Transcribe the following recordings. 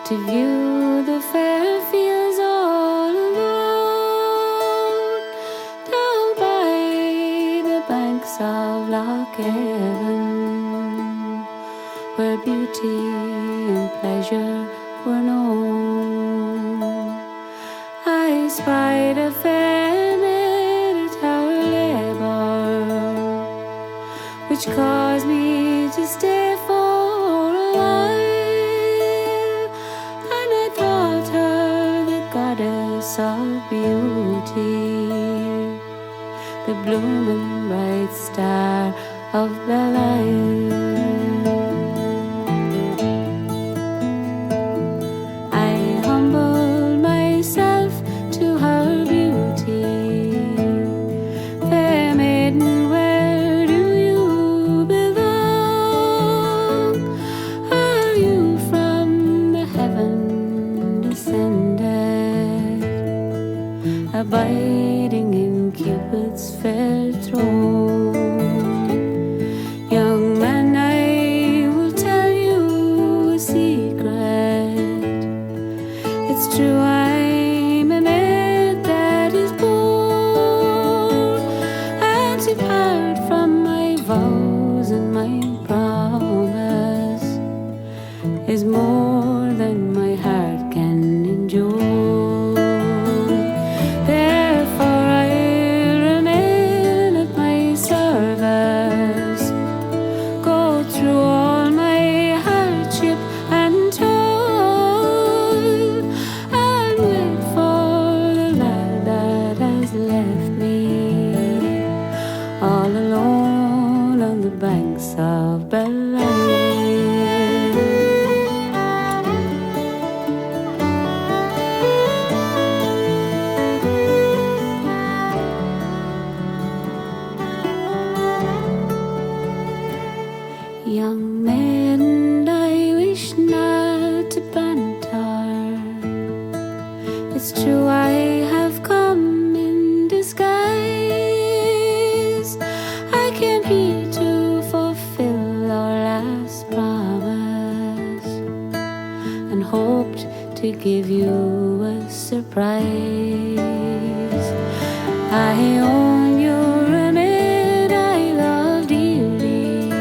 to view the fair fields all alone, down by the banks of Loch Erin, where beauty and pleasure were known. I spied a fair maid at our labour, which caused me to stay for a while, and I thought her the goddess of beauty, the blooming bright star of Belle. Abiding in Cupid's fair throne. Young man, I will tell you a secret. It's true, I'm a maid that is born, and to part from my vows and my promise is more than my heart can endure. Of Belle. Young maiden, I wish not to banter. It's true, I have come in disguise. I came here to fulfill our last promise, and hoped to give you a surprise. I own you're a maid I love dearly,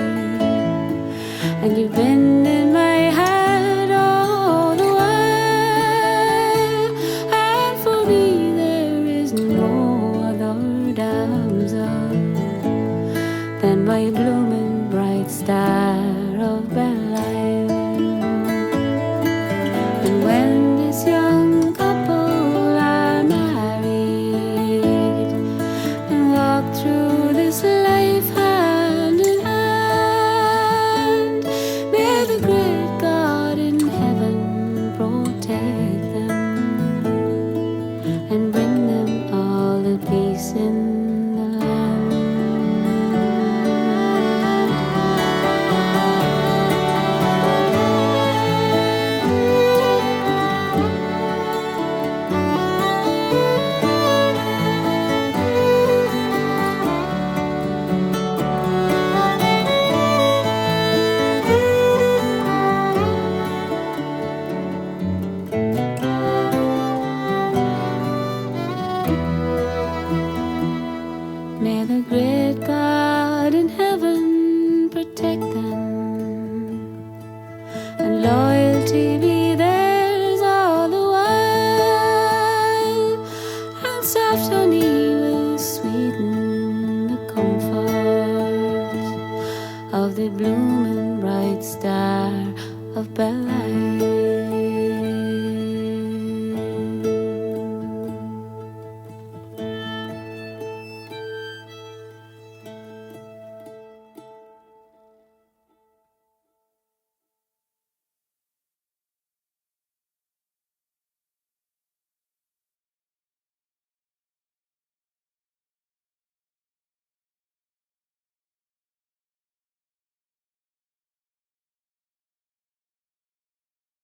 and you've been in my head all the while, and for me there is no other damsel than my blooming bright star of Belle. And when this young couple are married and walk through this life hand in hand, may the great God in heaven protect them and bring them all the peace in the land. May the great God in heaven protect them, and loyalty be theirs all the while, and soft honey will sweeten the comfort of the blooming bright star of Belle.